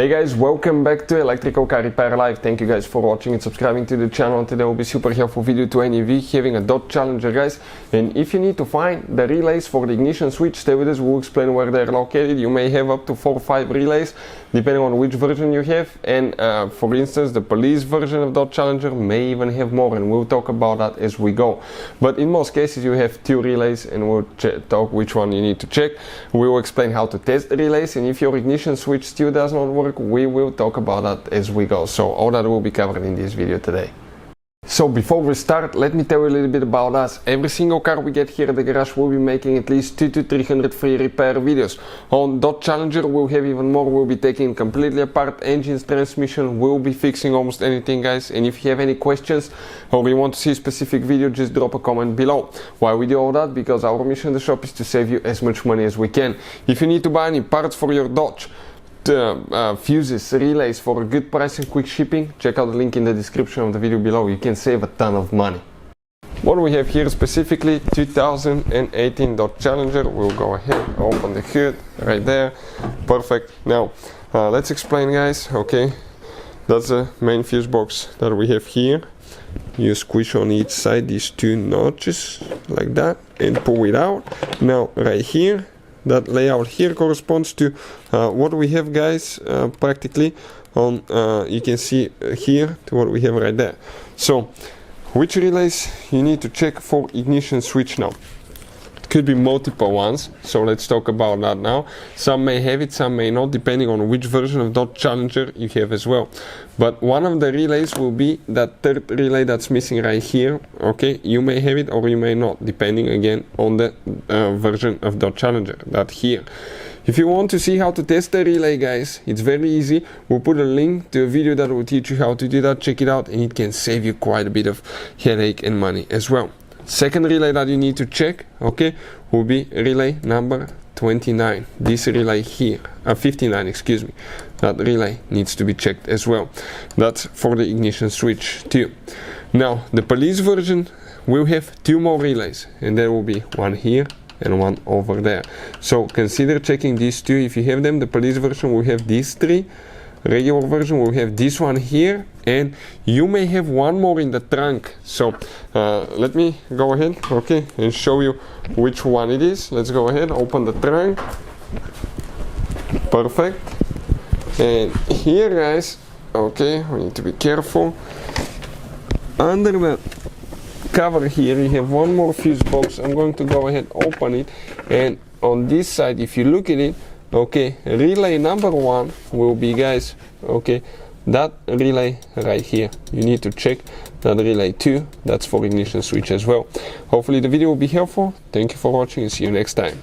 Hey guys, welcome back to Electrical Car Repair Live. Thank you guys for watching and subscribing to the channel. Today will be super helpful video to any of you having a Dodge Challenger, guys. And if you need to find the relays for the ignition switch, stay with us. We'll explain where they're located. You may have up to 4 or 5 relays depending on which version you have. And for instance, the police version of Dodge Challenger may even have more, and we'll talk about that as we go. But in most cases you have 2 relays, and we'll talk which one you need to check. We will explain how to test the relays, and if your ignition switch still does not work, we will talk about that as we go. So all that will be covered in this video today. So before we start, let me tell you a little bit about us. Every single car we get here at the garage will be making at least 200 to 300 free repair videos. On Dodge Challenger we'll have even more. We'll be taking completely apart engines, transmission. We'll be fixing almost anything, guys. And if you have any questions or you want to see a specific video, just drop a comment below. Why we do all that? Because our mission in the shop is to save you as much money as we can. If you need to buy any parts for your Dodge, fuses, relays for a good price and quick shipping, check out the link in the description of the video below. You can save a ton of money. What we have here specifically, 2018 Dodge Challenger. We'll go ahead, open the hood right there. Perfect. Now let's explain, guys. Okay, that's the main fuse box that we have here. You squish on each side these 2 notches like that and pull it out. Now right here, that layout here corresponds to what we have, guys, practically on, you can see here to what we have right there. So which relays you need to check for ignition switch now? Could be multiple ones, so let's talk about that now. Some may have it, some may not, depending on which version of Dodge Challenger you have as well. But one of the relays will be that 3rd relay that's missing right here. Okay, you may have it or you may not, depending again on the version of Dodge Challenger, that here. If you want to see how to test the relay, guys, it's very easy. We'll put a link to a video that will teach you how to do that. Check it out, and it can save you quite a bit of headache and money as well. Second relay that you need to check, okay, will be relay number 29. This relay here, 59, excuse me. That relay needs to be checked as well. That's for the ignition switch too. Now, the police version will have 2 more relays, and there will be one here and one over there. So consider checking these 2 if you have them. The police version will have these 3. Regular version will have this one here, and you may have one more in the trunk. So let me go ahead, okay, and show you which one it is. Let's go ahead, open the trunk. Perfect. And here, guys, okay, we need to be careful. Under the cover here you have one more fuse box. I'm going to go ahead, open it, and on this side, if you look at it, okay, relay number 1 will be, guys, okay, that relay right here. You need to check that relay 2. That's for ignition switch as well. Hopefully the video will be helpful. Thank you for watching and see you next time.